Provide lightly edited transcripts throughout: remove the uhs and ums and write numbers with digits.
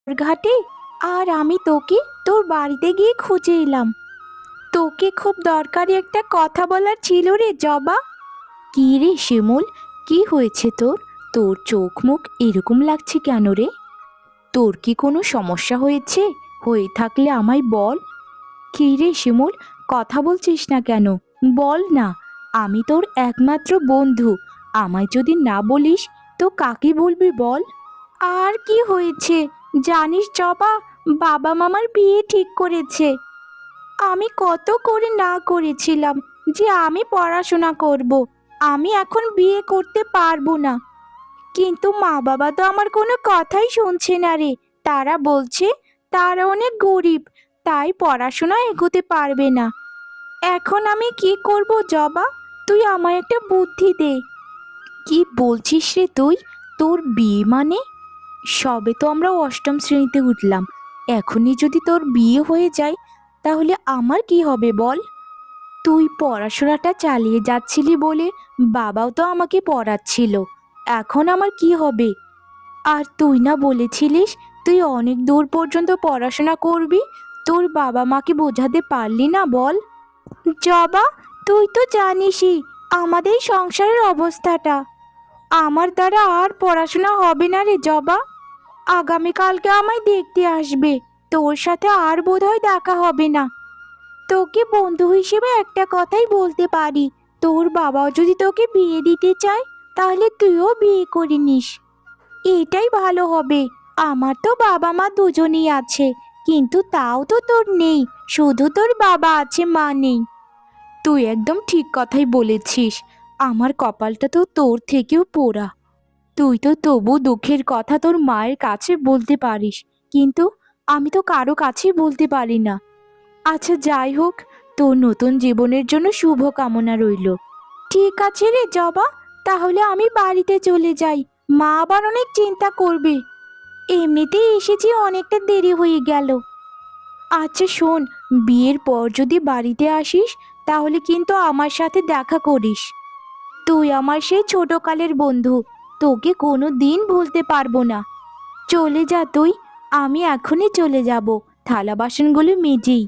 ঘাটে। আর আমি তোকে তোর বাড়িতে গিয়ে খুঁজে এলাম। তোকে খুব দরকারি একটা কথা বলার ছিল রে জবা। কি রে শিমুল, কি হয়েছে তোর? তোর চোখ মুখ এরকম লাগছে কেন রে? তোর কি কোনো সমস্যা হয়েছে? হয়ে থাকলে আমায় বল। কি রে শিমুল, কথা বলছিস না কেন? বল না। আমি তোর একমাত্র বন্ধু। আমায় যদি না বলিস তো কাকে বলবি বল। আর কি হয়েছে জানিস জবা? বাবা মামার বিয়ে ঠিক করেছে। আমি কত করে না করেছিলাম যে আমি পড়াশোনা করব, আমি এখন বিয়ে করতে পারবো না। কিন্তু মা বাবা তো আমার কোনো কথাই শুনছে না রে। তারা বলছে তারা অনেক গরিব, তাই পড়াশোনা এগোতে পারবে না। এখন আমি কি করব জবা? তুই আমায় একটা বুদ্ধি দে। কি বলছিস রে তুই? তোর বিয়ে মানে? সবে তো আমরা অষ্টম শ্রেণীতে উঠলাম, এখনই যদি তোর বিয়ে হয়ে যায় তাহলে আমার কি হবে বল? তুই পড়াশোনাটা চালিয়ে যাচ্ছিলি বলে বাবাও তো আমাকে পড়াচ্ছিল, এখন আমার কি হবে? আর তুই না বলেছিলিস তুই অনেক দূর পর্যন্ত পড়াশোনা করবি? তোর বাবা মাকে বোঝাতে পারলি না বল? জবা, তুই তো জানিসই আমাদের সংসারের অবস্থাটা। আমার দ্বারা আর পড়াশোনা হবে না রে জবা। আগামীকালকে আমায় দেখতে আসবে, তোর সাথে আর বোধহয় দেখা হবে না। তোকে বন্ধু হিসেবে একটা কথাই বলতে পারি, তোর বাবাও যদি তোকে বিয়ে দিতে চায় তাহলে তুইও বিয়ে করে নিস। এটাই ভালো হবে। আমার তো বাবা মা দুজনেই আছে, কিন্তু তাও তো তোর নেই, শুধু তোর বাবা আছে, মা নেই। তুই একদম ঠিক কথাই বলেছিস। আমার কপালটা তো তোর থেকেও পোড়া। তুই তো তবু দুঃখের কথা তোর মায়ের কাছে বলতে পারিস, কিন্তু আমি তো কারো কাছেই বলতে পারি না। আচ্ছা যাই হোক, তোর নতুন জীবনের জন্য শুভ কামনা রইল। ঠিক আছে রে জবা, তাহলে আমি বাড়িতে চলে যাই। মা আবার অনেক চিন্তা করবে। এমনিতেই এসেছি, অনেকটা দেরি হয়ে গেল। আচ্ছা শোন, বিয়ের পর যদি বাড়িতে আসিস তাহলে কিন্তু আমার সাথে দেখা করিস। তুই আমার সেই ছোটকালের বন্ধু, তোকে কোনো দিন ভুলতে পারবো না। চলে যা তুই, আমি এখনই চলে যাব, থালা বাসনগুলো মেজেই।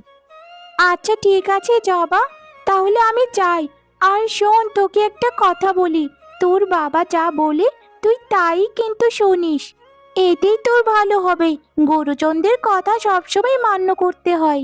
আচ্ছা ঠিক আছে জবা, তাহলে আমি যাই। আর শোন, তোকে একটা কথা বলি, তোর বাবা যা বলে তুই তাই কিন্তু শুনিস। এতেই তোর ভালো হবে। গুরুজনদের কথা সবসময় মান্য করতে হয়।